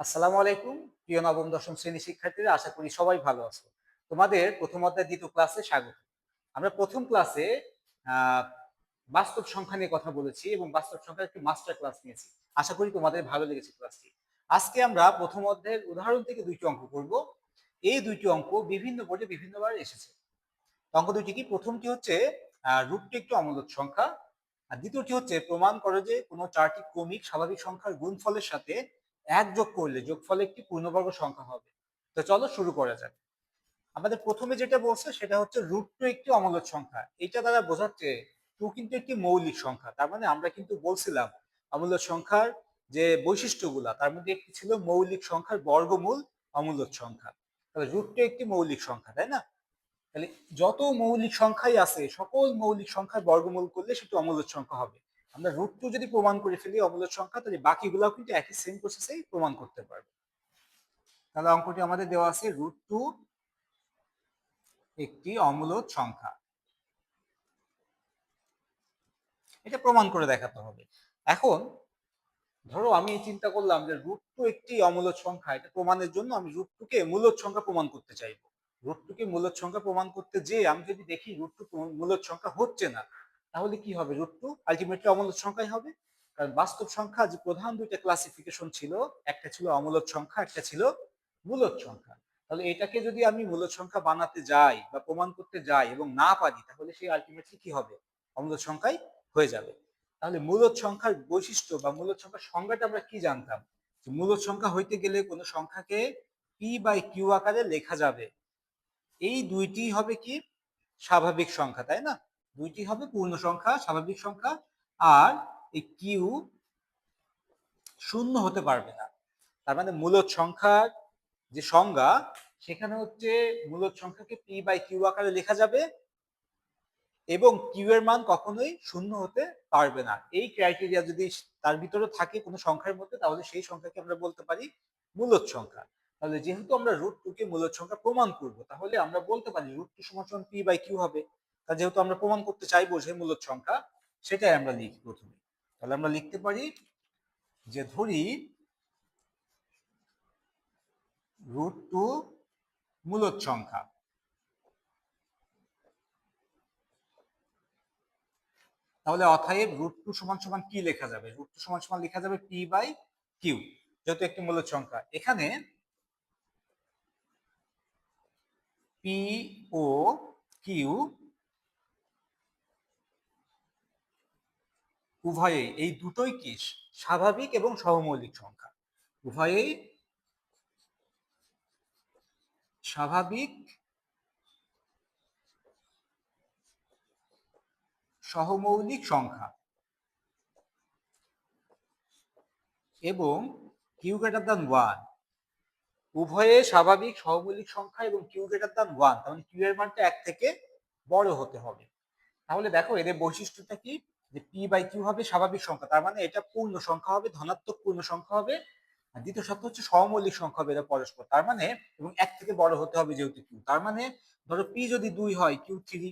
আসসালামু আলাইকুম প্রিয় নবম দশম শ্রেণী শিক্ষার্থীরা, আশা করি সবাই ভালো আছো। তোমাদের প্রথম অধ্যায় দ্বিতীয় ক্লাসে স্বাগত। আমরা প্রথম ক্লাসে আহ, বাস্তব সংখ্যা নিয়ে কথা বলেছি এবং বাস্তব সংখ্যার একটি মাস্টার ক্লাস নিয়েছি। আশা করি তোমাদের ভালো লেগেছে ক্লাসটি। আজকে আমরা প্রথম অধ্যায়ের উদাহরণ থেকে দুইটি অঙ্ক করব। এই দুইটি অঙ্ক বিভিন্ন বোর্ডে বিভিন্নবার এসেছে। অঙ্ক দুইটি কি? প্রথমটি হচ্ছে রূপটি একটি অমূলদ সংখ্যা, আর দ্বিতীয়টি হচ্ছে প্রমাণ করে যে কোনো চারটি ক্রমিক স্বাভাবিক সংখ্যার গুণফলের সাথে এক যোগ করলে যোগফল একটি পূর্ণবর্গ সংখ্যা হবে। তো চলো শুরু করা যাক। আমাদের প্রথমে যেটা বলছে সেটা হচ্ছে রুট টু একটি অমূলদ সংখ্যা। এটা দ্বারা বোঝাচ্ছে টু কিন্তু একটি মৌলিক সংখ্যা। তার মানে আমরা কিন্তু বলছিলাম অমূলদ সংখ্যার যে বৈশিষ্ট্যগুলা, তার মধ্যে একটি ছিল মৌলিক সংখ্যার বর্গমূল অমূলদ সংখ্যা। তাহলে রুট টু একটি মৌলিক সংখ্যা, তাই না? তাহলে যত মৌলিক সংখ্যাই আছে সকল মৌলিক সংখ্যার বর্গমূল করলে সেটি অমূলদ সংখ্যা হবে। আমরা রুট টু যদি প্রমাণ করে ফেলি অমূলদ সংখ্যা, তাহলে বাকিগুলাও কিন্তু একই সেম প্রসেসেই প্রমাণ করতে পারবে। তাহলে অঙ্কটি আমাদের দেওয়া আছে রুট টু একটি অমূলদ সংখ্যা, এটা প্রমাণ করে দেখাতে হবে। এখন ধরো আমি চিন্তা করলাম যে রুট টু একটি অমূলদ সংখ্যা, এটা প্রমাণের জন্য আমি রুট টু কে মূলদ সংখ্যা প্রমাণ করতে চাইবো। রুট টু কে মূলদ সংখ্যা প্রমাণ করতে যে আমি যদি দেখি রুট টু মূলদ সংখ্যা হচ্ছে না, তাহলে কি হবে? রুট টু আলটিমেটলি অমূলদ সংখ্যাই হবে। কারণ বাস্তব সংখ্যা যে প্রধান দুইটা ক্লাসিফিকেশন ছিল, একটা ছিল অমূলদ সংখ্যা, একটা ছিল মূলদ সংখ্যা। তাহলে এটাকে যদি আমি মূলদ সংখ্যা বানাতে যাই বা প্রমাণ করতে যাই এবং না পারি, তাহলে সেই আলটিমেটলি কি হবে? অমূলদ সংখ্যাই হয়ে যাবে। তাহলে মূলদ সংখ্যার বৈশিষ্ট্য বা মূলদ সংখ্যার সংজ্ঞাটা আমরা কি জানতাম? মূলদ সংখ্যা হইতে গেলে কোনো সংখ্যাকে পি বাই কিউ আকারে লেখা যাবে। এই দুইটি হবে কি? স্বাভাবিক সংখ্যা, তাই না? দুইটি হবে পূর্ণ সংখ্যা, স্বাভাবিক সংখ্যা। আর এই কিউ শূন্য হতে পারবে না। তার মানে মূলদ সংখ্যার যে সংজ্ঞা, সেখানে হচ্ছে মূলদ সংখ্যাকে পি বাই কিউ আকারে লেখা যাবে এবং কিউ এর মান কখনোই শূন্য হতে পারবে না। এই ক্রাইটেরিয়া যদি তার ভিতরে থাকে কোনো সংখ্যার মধ্যে, তাহলে সেই সংখ্যাকে আমরা বলতে পারি মূলদ সংখ্যা। তাহলে যেহেতু আমরা রুট টু কে মূলদ সংখ্যা প্রমাণ করব, তাহলে আমরা বলতে পারি রুট টু সমান পি বাই কিউ হবে। তা যেহেতু আমরা প্রমাণ করতে চাইবো যে মূলদ সংখ্যা, সেটাই আমরা লিখি প্রথমে। তাহলে আমরা লিখতে পারি যে ধরি রুট টু মূলদ সংখ্যা। তাহলে অতএব রুট টু সমান সমান কি লেখা যাবে? রুট টু সমান সমান লেখা যাবে পি বাই কিউ, যেহেতু একটি মূলদ সংখ্যা। এখানে পি ও কিউ উভয়েই, এই দুটোই কি? স্বাভাবিক এবং সহমৌলিক সংখ্যা। উভয়েই স্বাভাবিক সহমৌলিক সংখ্যা এবং কিউ গ্রেটার দ্যান ওয়ান। উভয়ে স্বাভাবিক সহমৌলিক সংখ্যা এবং কিউ গ্রেটার দ্যান ওয়ান, তাহলে কিউ এর মানটা এক থেকে বড় হতে হবে। তাহলে দেখো এদের বৈশিষ্ট্যটা কি? যে পি বাই কিউ হবে স্বাভাবিক সংখ্যা, তার মানে এটা পূর্ণ সংখ্যা হবে, ধনাত্মক পূর্ণ সংখ্যা হবে। আর দ্বিতীয় শর্ত হচ্ছে সহমৌলিক সংখ্যা হবে এরা পরস্পর, তার মানে এবং এক থেকে বড় হতে হবে যেহেতু কিউ। তার মানে ধরো পি যদি 2 হয় কিউ 3,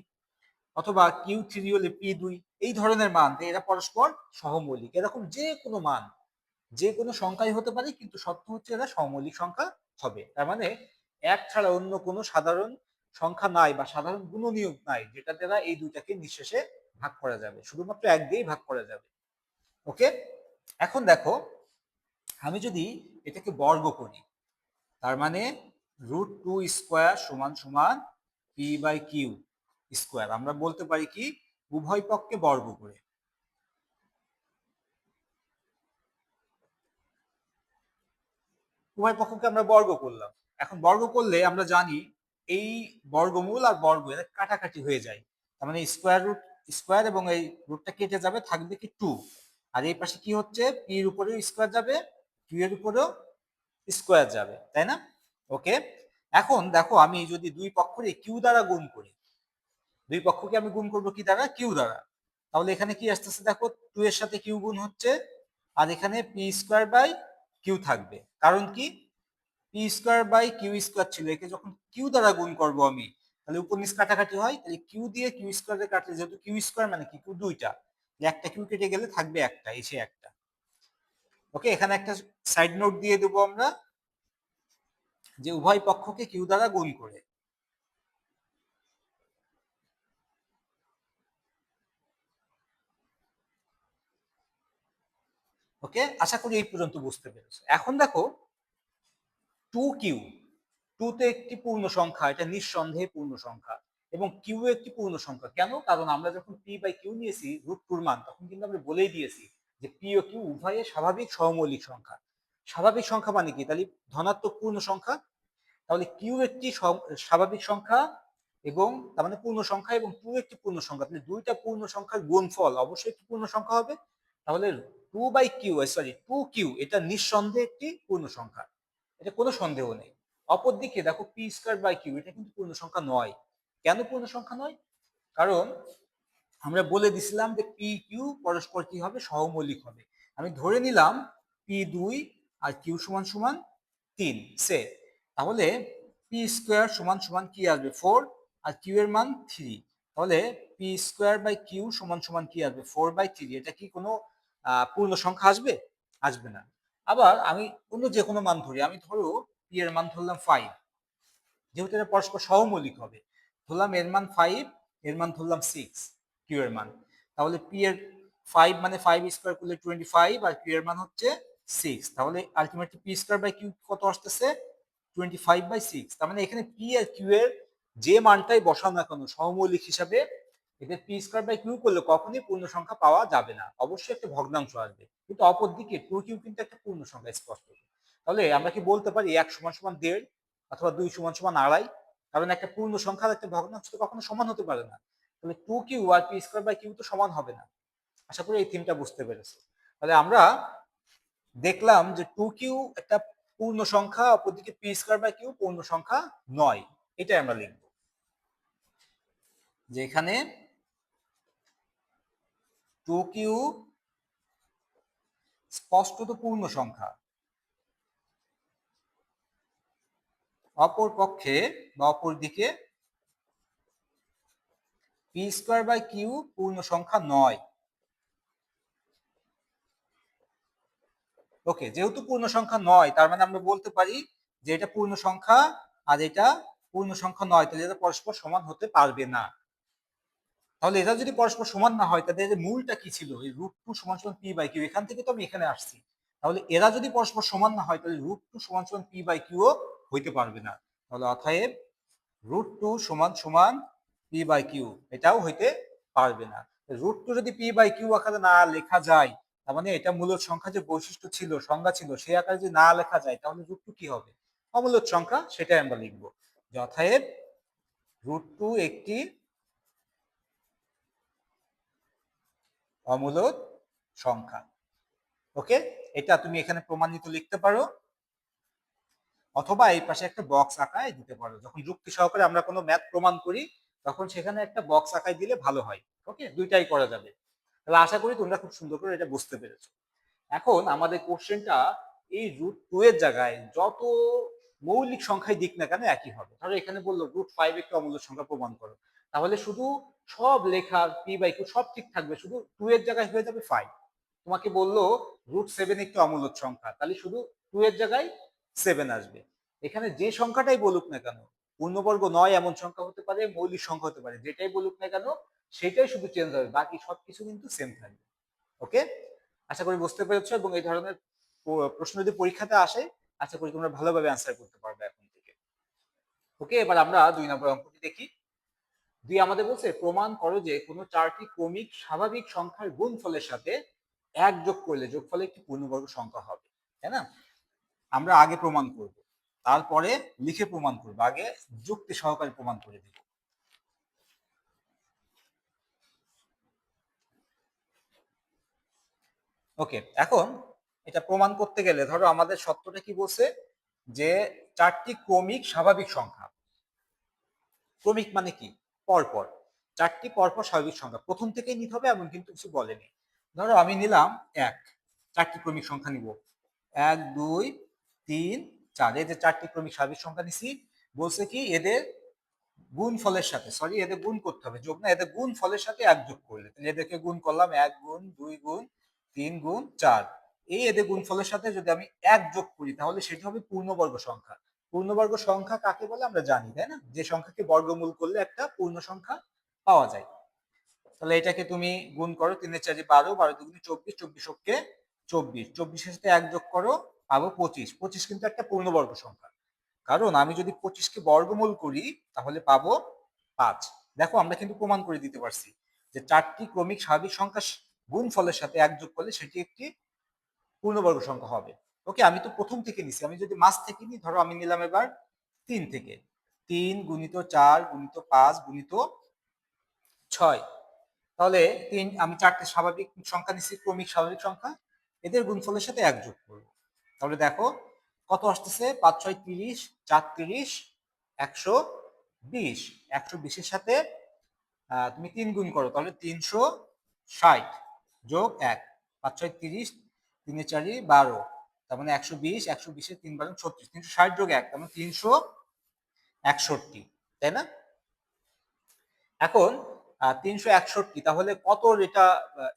অথবা কিউ 3 হলে পি 2, এই ধরনের মান এরা পরস্পর সহমৌলিক। এরকম যে কোনো মান যে কোনো সংখ্যাই হতে পারে, কিন্তু শর্ত হচ্ছে এরা সহমৌলিক সংখ্যা হবে। তার মানে এক ছাড়া অন্য কোনো সাধারণ সংখ্যা নাই বা সাধারণ গুণনীয়ক নাই যেটা দ্বারা এই দুইটাকে নিঃশেষে ভাগ করা যাবে, শুধুমাত্র এক দিয়েই ভাগ করা যাবে। ওকে, এখন দেখো আমি যদি এটাকে বর্গ করি, তার মানে রুট টু স্কোয়ার সমান সমান পি বাই কিউ স্কোয়ার, আমরা বলতে পারি কি? উভয় পক্ষকে বর্গ করে। উভয় পক্ষকে আমরা বর্গ করলাম। এখন বর্গ করলে আমরা জানি এই বর্গমূল আর বর্গ এরা কাটাকাটি হয়ে যায়। তার মানে স্কোয়ার রুট স্কোয়ার এবং এই রুটটা কেটে যাবে, থাকবে কি টু। আর এই পাশে কি হচ্ছে? পি এর উপরেও স্কোয়ার যাবে, কিউ এর উপরেও স্কোয়ার যাবে, তাই না? ওকে, এখন দেখো আমি যদি দুই পক্ষকে কিউ দ্বারা গুণ করি, দুই পক্ষকে আমি গুণ করবো কি দ্বারা? কিউ দ্বারা। তাহলে এখানে কি আসতেছে দেখো, টু এর সাথে কিউ গুণ হচ্ছে, আর এখানে পি স্কোয়ার বাই কিউ থাকবে। কারণ কি? P square by Q square ছিল, একে যখন কিউ দ্বারা গুণ করব আমি, তাহলে উপর নিচ কাটাকাটি হয়, তাহলে কিউ দিয়ে কিউ স্কোয়ারে কাটলে, যেহেতু কিউ স্কোয়ার মানে কি? কিউ দুইটা, একটা কিউ কেটে গেলে থাকবে একটা, এসে একটা। ওকে, এখানে একটা সাইড নোট দিয়ে দেবো আমরা, যে উভয় পক্ষকে কিউ দ্বারা গুণ করে। ওকে, আশা করি এই পর্যন্ত বুঝতে পেরেছো। এখন দেখো 2q, 2 তো একটি পূর্ণ সংখ্যা, এটা নিঃসন্দেহে পূর্ণ সংখ্যা, এবং কিউ একটি পূর্ণ সংখ্যা। কেন? কারণ আমরা যখন পি বাই কিউ নিয়েছি √2 মান, তখন কিন্তু আমরা বলেই দিয়েছি যে পি ও কিউ উভয়ে স্বাভাবিক সহমৌলিক সংখ্যা। স্বাভাবিক সংখ্যা মানে কি? তাহলে ধনাত্মক পূর্ণ সংখ্যা। তাহলে কিউ একটি স্বাভাবিক সংখ্যা, এবং তার মানে পূর্ণ সংখ্যা, এবং টু একটি পূর্ণ সংখ্যা, তাহলে দুইটা পূর্ণ সংখ্যার গুণফল অবশ্যই একটি পূর্ণ সংখ্যা হবে। তাহলে 2/q, এটা নিঃসন্দেহে একটি পূর্ণ সংখ্যা, এটা কোনো সন্দেহ নেই। অপরদিকে দেখো p²/q, এটা কিন্তু পূর্ণ সংখ্যা নয়। কেন পূর্ণ সংখ্যা নয়? কারণ আমরা বলে দিছিলাম যে পি কিউ পরস্পর কি হবে? সহমৌলিক হবে। আমি ধরে নিলাম p2 আর q সমান সমান 3, সে তাহলে p² কি আসবে? 4, আর q এর মান 3। তাহলে p²/q সমান সমান কি আসবে? 4/3। এটা কি কোনো পূর্ণ সংখ্যা আসবে? আসবে না। আবার আমি অন্য যে কোনো মান ধরি, আমি ধরো p এর মান ধরলাম 5, যেহেতু এটা পরস্পর সহমৌলিক হবে, ধরলাম এর মান 5, এর মান ধরলাম 6, কিউ এর মান। তাহলে পি এর 5 মানে 5² করলে 25, আর কিউ এর মান হচ্ছে 6। তাহলে আলটিমেটলি p²/কিউ কত আসতেছে? 25/6। তার মানে এখানে পি আর কিউ এর যে মানটাই বসাও না কেন সহমৌলিক হিসাবে, এদের p²/কিউ করলে কখনোই পূর্ণ সংখ্যা পাওয়া যাবে না, অবশ্যই একটা ভগ্নাংশ আসবে। কিন্তু অপরদিকে 2q কিন্তু একটা পূর্ণ সংখ্যা, স্পষ্ট। তাহলে আমরা কি বলতে পারি 1 = 1.5 অথবা 2 = 2.5? কারণ একটা পূর্ণ সংখ্যা আর একটা ভগ্নাংশ তো কখনো সমান হতে পারে না। তাহলে 2q আর p²/কিউ তো সমান হবে না। আশা করি এই থিমটা বুঝতে পেরেছো। তাহলে আমরা দেখলাম যে 2q একটা পূর্ণ সংখ্যা, অপরদিকে p²/কিউ পূর্ণ সংখ্যা নয়। এটাই আমরা লিখব, যে এখানে 2q স্পষ্টত পূর্ণ সংখ্যা, অপর পক্ষে বা অপর দিকে p²/কিউ পূর্ণ সংখ্যা নয়। ওকে, যেহেতু পূর্ণ সংখ্যা নয়, তার মানে আমরা বলতে পারি যে এটা পূর্ণ সংখ্যা আর এটা পূর্ণ সংখ্যা নয়, তাহলে এটা পরস্পর সমান হতে পারবে না। তাহলে এটা যদি পরস্পর সমান না হয়, তাহলে এর মূলটা কি ছিল? এই √2 = p/কিউ, এখান থেকে তো আমি এখানে আসছি। তাহলে এরা যদি পরস্পর সমান না হয়, তাহলে √2 = p/কিউ ও হইতে পারবে না। তাহলে অতএব √2 = p/কিউ, এটাও হইতে পারবে না। √2 যদি p/কিউ আকারে না লেখা যায়, তার মানে এটা মূলদ সংখ্যা যে বৈশিষ্ট্য ছিল, সংজ্ঞা ছিল, সেই আকারে যদি না লেখা যায়, তাহলে √2 কি হবে? অমূলদ সংখ্যা, সেটাই আমরা লিখব। অতএব √2 একটি অমূলদ সংখ্যা। ওকে, এটা তুমি এখানে প্রমাণিত লিখতে পারো, অথবা এই পাশে একটা বক্স আঁকায় দিতে পারো। যখন যুক্তি সহকারে আমরা কোনো ম্যাথ প্রমাণ করি, তখন সেখানে একটা বক্স আঁকায় দিলে ভালো হয়। ওকে, দুইটাই করা যাবে। তাহলে আশা করি তোমরা খুব সুন্দর করে এটা বুঝতে পেরেছো। এখন আমাদের কোশ্চেনটা এই √2 এর জায়গায় যত মৌলিক সংখ্যায় দিক না কেন একই হবে। ধরো এখানে বললো √5 একটি অমূলদ সংখ্যা প্রমাণ করো, তাহলে শুধু সব লেখা p/q সব ঠিক থাকবে, শুধু 2 এর জায়গায় হয়ে যাবে 5। তোমাকে বললো √7 একটি অমূলদ সংখ্যা, তাহলে শুধু 2 এর জায়গায় 7 আসবে। এখানে যে সংখ্যাটাই বলুক না কেন, পূর্ণবর্গ নয় এমন সংখ্যা হতে পারে, মৌলিক সংখ্যা হতে পারে, যেটাই বলুক না কেন সেটাই শুধু চেঞ্জ হবে, বাকি সবকিছু কিন্তু সেম থাকবে। ওকে, আশা করি বুঝতে পেরেছো, এবং এই ধরনের প্রশ্ন যদি পরীক্ষাতে আসে, আশা করি তোমরা ভালোভাবে অ্যান্সার করতে পারবে এখন থেকে। ওকে, এবার আমরা 2 নম্বর অঙ্কটি দেখি। 2 আমাদের বলছে প্রমাণ করো যে কোনো 4টি ক্রমিক স্বাভাবিক সংখ্যার গুণফলের সাথে 1 যোগ করলে যোগফলে একটি পূর্ণবর্গ সংখ্যা হবে। তাই না? আমরা আগে প্রমাণ করব, তারপরে লিখে প্রমাণ করব, আগে যুক্তি সহকারে প্রমাণ করে দিব। ওকে, এখন এটা প্রমাণ করতে গেলে ধরো আমাদের সত্যটা কি বলছে, যে 4টি ক্রমিক স্বাভাবিক সংখ্যা। ক্রমিক মানে কি? পরপর, 4টি পরপর স্বাভাবিক সংখ্যা প্রথম থেকেই নিতে হবে এমন কিন্তু কিছু বলেনি। ধরো আমি নিলাম 1, 4টি ক্রমিক সংখ্যা নিব, 1 2 3 4, এই যে 4টি ক্রমিক স্বাভাবিক সংখ্যা নিছি। বলছে কি এদের গুণ ফলের সাথে, সরি এদের গুণ করতে হবে, যোগ না, এদের গুণ ফলের সাথে 1 যোগ করলে, তাহলে এদেরকে গুণ করলাম, 1 গুণ 2 গুণ 3 গুণ 4, এই এদের গুণফলের সাথে যদি আমি 1 যোগ করি তাহলে সেটা হবে পূর্ণবর্গ সংখ্যা। পূর্ণবর্গ সংখ্যা কাকে বলে আমরা জানি, তাই না? যে সংখ্যাকে বর্গমূল করলে একটা পূর্ণ সংখ্যা পাওয়া যায়। তাহলে এটাকে তুমি গুণ করো, 3 এর 4 12, 12 দুগুণে 24, 24 ওকে 24, 24 এর সাথে 1 যোগ করো পাবো 25, 25 কিন্তু একটা পূর্ণবর্গ সংখ্যা। কারণ আমি যদি 25 কে বর্গমূল করি তাহলে পাবো 5। দেখো আমরা কিন্তু প্রমাণ করে দিতে পারছি যে 4টি ক্রমিক স্বাভাবিক সংখ্যা গুণফলের সাথে 1 যোগ করলে সেটি একটি পূর্ণবর্গ সংখ্যা হবে। ওকে, আমি তো প্রথম থেকে নিছি, আমি যদি মাঝ থেকে নিই, ধরো আমি নিলাম এবার 3 থেকে, 3 গুণিত 4 গুণিত 5 গুণিত 6, তাহলে 3 আমি 4টে স্বাভাবিক সংখ্যা নিচ্ছি, ক্রমিক স্বাভাবিক সংখ্যা, এদের গুণফলের সাথে 1 যোগ করব। তাহলে দেখো কত আসতেছে, 5 6 30, 4 30, 120, 120 এর সাথে তুমি 3 গুণ করো তাহলে 360 যোগ 1, 5 6 30, 3 এর 4 12, তার মানে 120, 120 এর 3 12 36, 360 যোগ 1 তার মানে 361, তাই না? এখন 361, তাহলে কত, এটা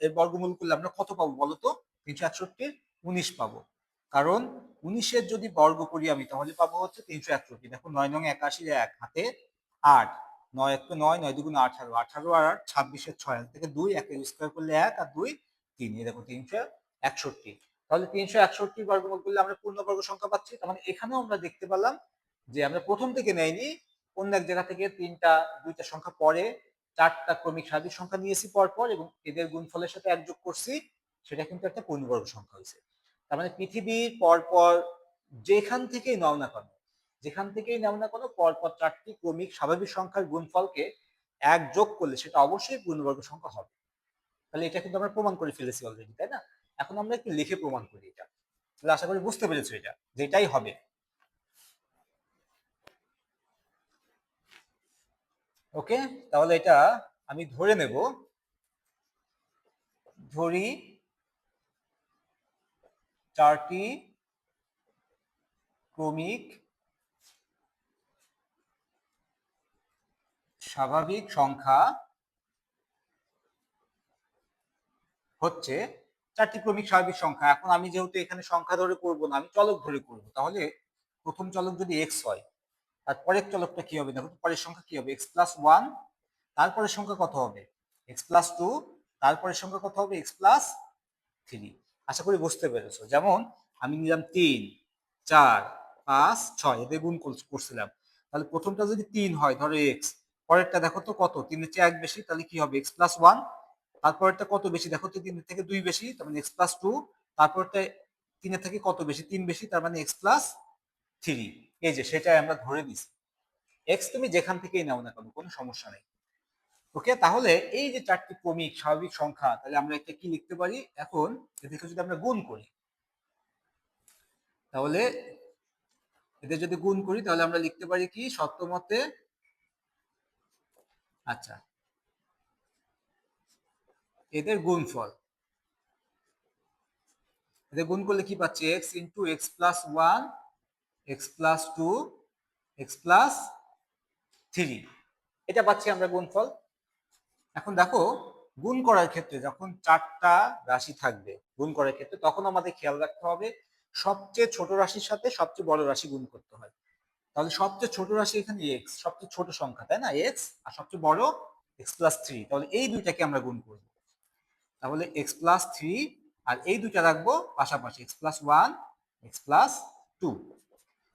এর বর্গমূল করলে আমরা কত পাবো বলতো? 361 19 পাবো। কারণ 19 এর যদি বর্গ করি আমি তাহলে পাবো হচ্ছে 361। দেখো 9 9 81 1 হাতে 8, 9 1 9, 9 2 18, 18 আর 8 26 এর 6 থেকে 2, 1 এর স্কয়ার করলে 1 আর 2 3, এই দেখো 361। তাহলে 361 বর্গমূল করলে আমরা পূর্ণবর্গ সংখ্যা পাচ্ছি। তার মানে এখানেও আমরা দেখতে পেলাম যে আমরা প্রথম থেকে নেইনি, অন্য এক জায়গা থেকে দুইটা সংখ্যা পরে 4টা ক্রমিক স্বাভাবিক সংখ্যা নিয়েছি পরপর এবং এদের গুণফলের সাথে 1 যোগ করছি, সেটা কিন্তু একটা পূর্ণবর্গ সংখ্যা হয়েছে। তার মানে পৃথিবীর পরপর যেখান থেকেই নাও না কেন, যেখান থেকেই নাও না কেন, পরপর 4টি ক্রমিক স্বাভাবিক সংখ্যার গুণফলকে 1 যোগ করলে সেটা অবশ্যই পূর্ণবর্গ সংখ্যা হবে। তাহলে এটা কিন্তু আমরা প্রমাণ করে ফেলেছি অলরেডি, তাই না? এখন আমরা একটু লিখে প্রমাণ করি এটা। তাহলে আশা করি বুঝতে পেরেছো এটা, যেটাই হবে। ওকে, তাহলে এটা আমি ধরে নেব, ধরি 4টি ক্রমিক স্বাভাবিক সংখ্যা হচ্ছে 4টি ক্রমিক স্বাভাবিক সংখ্যা। এখন আমি যেহেতু এখানে সংখ্যা ধরে করব না, আমি চলক ধরে করব, তাহলে প্রথম চলক যদি x হয়, তার পরের চলকটা কি হবে? দেখো পরের সংখ্যা কি হবে, x প্লাস 1, তারপরের সংখ্যা কত হবে, x প্লাস 2, তারপরের সংখ্যা কত হবে, x প্লাস 3। আশা করি বুঝতে পেরেছো। যেমন আমি নিলাম 3 4 5 6, এদের গুণ করছিলাম, তাহলে প্রথমটা যদি 3 হয় ধরো x, পরেরটা দেখো তো কত, 3 এর চেয়ে 1 বেশি, তাহলে কি হবে, x প্লাস 1, তারপরেরটা কত বেশি, দেখো তো 3 এর থেকে 2 বেশি, তার মানে x প্লাস 2, তারপরটা 3 এর থেকে কত বেশি, 3 বেশি, তার মানে x প্লাস 3। এই যে সেটাই আমরা ধরে দিছি, x তুমি যেখান থেকেই নাও না কেন কোনো সমস্যা নেই। ওকে, তাহলে এই যে 4টি ক্রমিক স্বাভাবিক সংখ্যা, তাহলে আমরা এটা কি লিখতে পারি এখন, এদেরকে যদি আমরা গুণ করি, তাহলে এদের যদি গুণ করি তাহলে আমরা লিখতে পারি কি সত্যমতে, আচ্ছা, এদের গুণফল, এদের গুণ করলে কি পাচ্ছি, x into x plus 1, x plus 2, x plus 3, এটা পাচ্ছি আমরা গুণফল। এখন দেখো গুণ করার ক্ষেত্রে যখন 4টা রাশি থাকবে গুণ করার ক্ষেত্রে, তখন আমাদের খেয়াল রাখতে হবে সবচেয়ে ছোট রাশির সাথে সবচেয়ে বড় রাশি গুণ করতে হয়। তাহলে সবচেয়ে ছোট রাশি এখানে এক্স, সবচেয়ে ছোট সংখ্যা, তাই না, এক্স, আর সবচেয়ে বড় এক্স প্লাস 3, তাহলে এই দুইটাকে আমরা গুণ করব। তাহলে এক্স প্লাস 3 আর এই দুইটা রাখবো পাশাপাশি, এক্স প্লাস 1, এক্স প্লাস 2,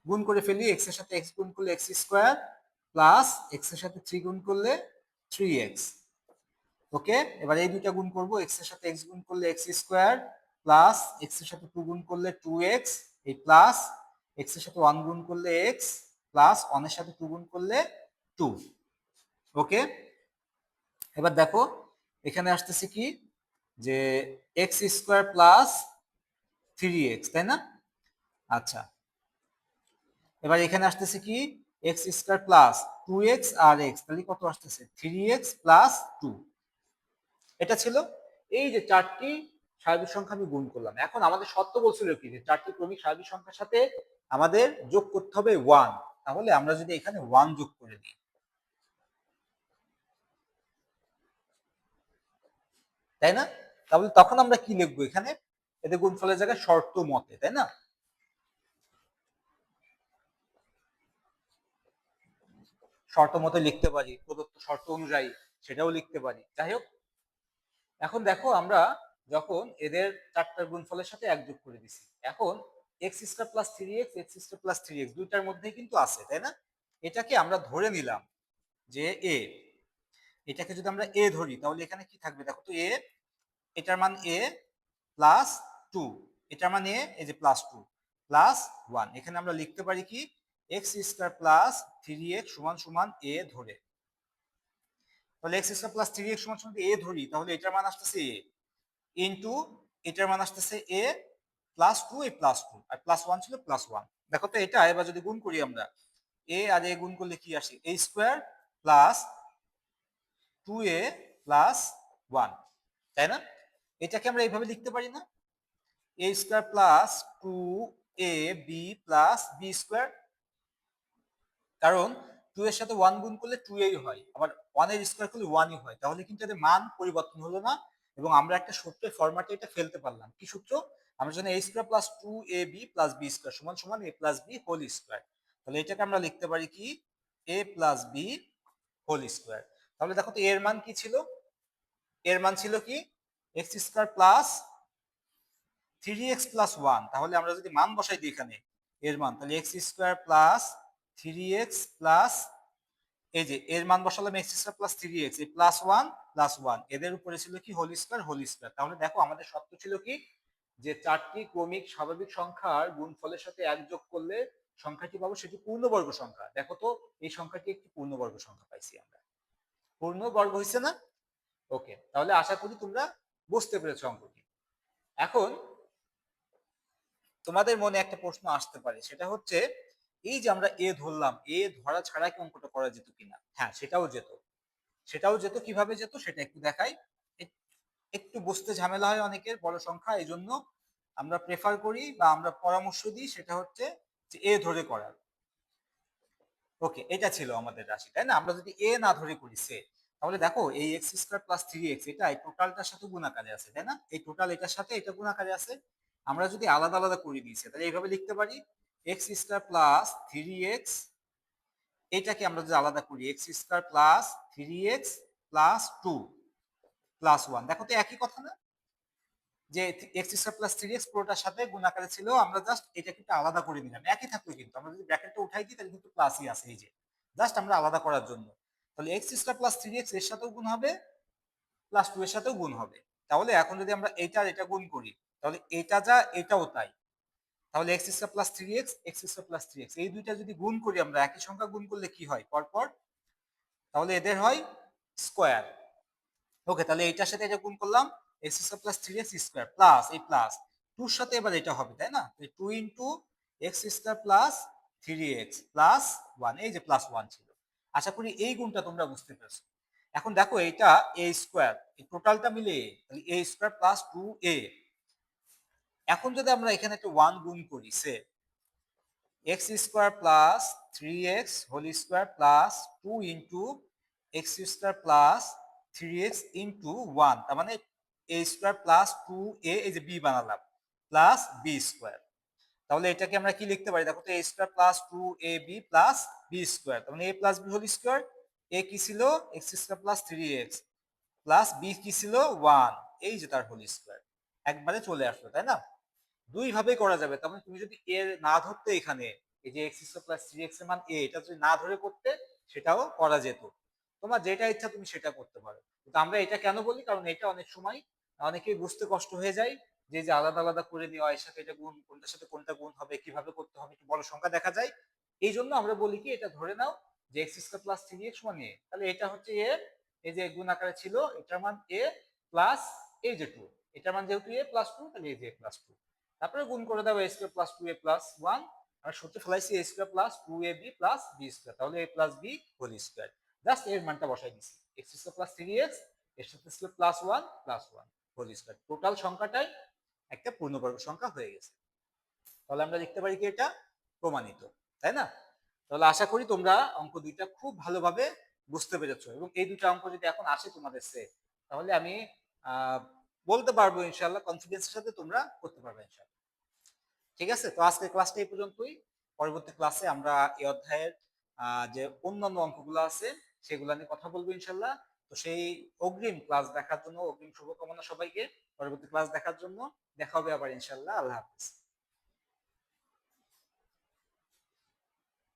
গুণ করে ফেলি, এক্স এর সাথে এক্স গুণ করলে এক্স স্কোয়ার, প্লাস এক্স এর সাথে 3 গুণ করলে 3x। ওকে, এবার এই দুইটা গুণ করব, এক্স এর সাথে এক্স গুণ করলে এক্স স্কোয়ার, প্লাস এক্স এর সাথে 2 গুণ করলে 2x, এই প্লাস এক্স এর সাথে 1 গুণ করলে x, প্লাস 1 এর সাথে 2 গুণ করলে 2। ওকে, এবার দেখো এখানে আসতেছে কি, যে এক্স স্কোয়ার প্লাস 3x, তাই না? আচ্ছা, এবার এখানে আসতেছে কি, এক্স স্কোয়ার প্লাস 2x আর x, তাহলে কত আসতেছে, 3x প্লাস 2। এটা ছিল এই যে 4টি স্বাভাবিক সংখ্যা আমি গুণ করলাম। এখন আমাদের শর্ত বলছিল কি, যে 4টি ক্রমিক স্বাভাবিক সংখ্যার সাথে আমাদের যোগ করতে হবে 1। তাহলে আমরা যদি এখানে 1 যোগ করে দিই, তাই না, তাহলে তখন আমরা কি লিখবো এখানে, এদের গুণফলের জায়গায় শর্ত মতে, তাই না? শর্ত মতে লিখতে পারি, প্রদত্ত শর্ত অনুযায়ী সেটাও লিখতে পারি। যাই হোক, এখন দেখো আমরা যখন এদের চারটার গুণফলের সাথে এক যোগ করে দিছি, এখন x square plus three x, x square plus three x দুইটার মধ্যেই কিন্তু আছে, তাই না? এটাকে আমরা ধরে নিলাম যে এ, এটাকে যদি আমরা এ ধরি তাহলে এখানে কি থাকবে দেখো তো, এ, এটার মান এ প্লাস টু, এটার মান এ, এই যে প্লাস টু প্লাস ওয়ান, এখানে আমরা লিখতে পারি কি x square plus three x সমান সমান এ ধরে। তাহলে x square plus three x সমান সমান এ ধরি, তাহলে এটার মান আসতেছে এ ইন্টু এটার মান আসতেছে এ plus two, a plus two R plus one ছিল প্লাস ওয়ান। দেখো তো এটা এবার যদি গুণ করি আমরা, এ আর এ গুণ করলে কি আসে, এ square plus two a plus one, তাই না? এটাকে আমরা এইভাবে লিখতে পারি না, এ square plus two a b plus b square, কারণ টু এর সাথে ওয়ান গুণ করলে টু এই হয়, আবার ওয়ান এর স্কোয়ার করলে ওয়ানই হয়, তাহলে কিন্তু এদের মান পরিবর্তন হলো না এবং আমরা একটা সূত্রের ফরম্যাটে এটা ফেলতে পারলাম। কি সূত্র? আমরা জানি এ square plus two a b plus b square সমান সমান এ প্লাস বি হোল স্কোয়ার। তাহলে এটাকে আমরা লিখতে পারি কি এ প্লাস বি হোল স্কোয়ার। তাহলে দেখো তো এর মান কি ছিল, এর মান ছিল কি x square plus three x plus one. তাহলে আমরা যদি মান বসাই দিই এখানে এর মান, তাহলে x square plus three x plus, এই যে এর মান বসালাম x square plus three x, এই প্লাস ওয়ান এদের উপরে ছিল কি হোল স্কয়ার হোল স্কয়ার। তাহলে দেখো আমাদের শর্ত ছিল কি যে চারটি ক্রমিক স্বাভাবিক সংখ্যার গুণফলের সাথে এক যোগ করলে সংখ্যাটি পাবো সেটি পূর্ণবর্গ সংখ্যা। দেখো তো এই সংখ্যাটি একটি পূর্ণবর্গ সংখ্যা পাইছি আমরা, পূর্ণবর্গ হয়েছে না? ওকে, তাহলে আশা করি তোমরা বুঝতে পেরেছো অঙ্কটি। এখন তোমাদের মনে একটা প্রশ্ন আসতে পারে, সেটা হচ্ছে এই যে আমরা এ ধরলাম, এ ধরা ছাড়া কি অঙ্কটা করা যেত কিনা? হ্যাঁ, সেটাও যেত, সেটাও যেত। কিভাবে যেত সেটা একটু দেখাই। একটু বুঝতে ঝামেলা হয় অনেকের বড় সংখ্যা, এই জন্য আমরা প্রেফার করি বা আমরা পরামর্শ দিই সেটা হচ্ছে যে এ ধরে করার। ওকে, এটা ছিল আমাদের রাশি, তাই না? আমরা যদি এ না ধরে করি সে, তাহলে দেখো এই x square plus three x এটা এই টোটালটার সাথে গুণাকারে আছে, তাই না? এই টোটাল এটার সাথে এটা গুণাকারে আছে। আমরা যদি আলাদা আলাদা করে দিয়েছি তাহলে এইভাবে লিখতে পারি x square plus three x, এটাকে আমরা যদি আলাদা করি x square plus three x plus two plus one. দেখো তো একই কথা না, যে x square plus three x পুরোটার সাথে গুণ আকারে ছিল, আমরা জাস্ট এটাকে একটু আলাদা করে নিলাম, একই থাকলো কিন্তু আমরা যদি ব্র্যাকেটটা উঠাই দিই তাহলে কিন্তু প্লাসই আছে, এই যে জাস্ট আমরা আলাদা করার জন্য। তাহলে x square plus three x এর সাথেও গুণ হবে, প্লাস টু এর সাথেও গুণ হবে। তাহলে এখন যদি আমরা এইটা আর এটা গুণ করি তাহলে এটা যা এটাও তাই, তাহলে x square plus three x, x square plus three x এই দুইটা যদি গুণ করি আমরা, একই সংখ্যা গুণ করলে কি হয় পরপর, তাহলে এদের হয় স্কোয়ার। ওকে, তাহলে এইটার সাথে এটা গুণ করলাম x square plus three x square plus এই প্লাস টুর সাথে এবার এটা হবে, তাই না? Two into x square plus three x plus one, এই যে প্লাস ওয়ান ছিল। আশা করি এই গুণটা তোমরা বুঝতে পেরেছো। এখন দেখো এইটা এ স্কোয়ার, এই টোটালটা মিলে তাহলে a square plus two a. এখন যদি আমরা এখানে একটা ওয়ান গুণ করি সে x square plus three x whole square plus two into x square plus three x into one, তার মানে a square plus two a, এই যে বি বানালাম প্লাস বি স্কোয়ার। তাহলে এটাকে আমরা কি লিখতে পারি দেখো তো, a square plus two a b plus b square, তার মানে a plus b whole square. A কি ছিল x square plus three x plus b কি ছিল ওয়ান, এই যে তার হোল স্কোয়ার একবারে চলে আসলো, তাই না? দুই ভাবে করা যাবে। তার মানে তুমি যদি এর না ধরতে এখানে এই যে x square plus three x এর মান এ, এটা যদি না ধরে করতে সেটাও করা যেত। তোমার যেটা ইচ্ছা তুমি সেটা করতে পারো, কিন্তু আমরা এটা কেন বলি, কারণ এটা অনেক সময় অনেকেই বুঝতে কষ্ট হয়ে যায় যে যে আলাদা আলাদা করে নেওয়া, এর সাথে এটা গুণ, কোনটার সাথে কোনটা গুণ হবে, কিভাবে করতে হবে, একটু বড় সংখ্যা দেখা যায়। এই জন্য আমরা বলি কি এটা ধরে নাও যে x square plus three x সমান এ, তাহলে এটা হচ্ছে এ, এই যে গুণ আকারে ছিল এটার মান এ প্লাস এই যে টু, এটার মান যেহেতু এ প্লাস টু তাহলে এই যে প্লাস টু, তারপরে গুণ করে দাও a square plus two a plus one. আমরা সূত্রে ফেলাইছি a square plus two a b plus b square, তাহলে a plus b whole square. Just এর মানটা বসাই দিছি x square plus three x, এর সাথে ছিল plus one whole square, total সংখ্যাটাই একটা পূর্ণবর্গ সংখ্যা হয়ে গেছে। তাহলে আমরা লিখতে পারি কি এটা প্রমাণিত, তাই না? তাহলে আশা করি তোমরা অঙ্ক দুইটা খুব ভালোভাবে বুঝতে পেরেছো, এবং এই দুইটা অঙ্ক যদি এখন আসে তোমাদের সে, তাহলে আমি বলতে পারবো ইনশাল্লাহ, কনফিডেন্সের সাথে তোমরা করতে পারবে ইনশাল্লাহ। ঠিক আছে, তো আজকের ক্লাসটা এই পর্যন্তই। পরবর্তী ক্লাসে আমরা এই অধ্যায়ের যে অন্যান্য অঙ্কগুলো আছে সেগুলো নিয়ে কথা বলবো ইনশাল্লাহ। তো সেই অগ্রিম ক্লাস দেখার জন্য অগ্রিম শুভকামনা সবাইকে, পরবর্তী ক্লাস দেখার জন্য। দেখা হবে আবার ইনশাল্লাহ। আল্লাহ হাফিজ।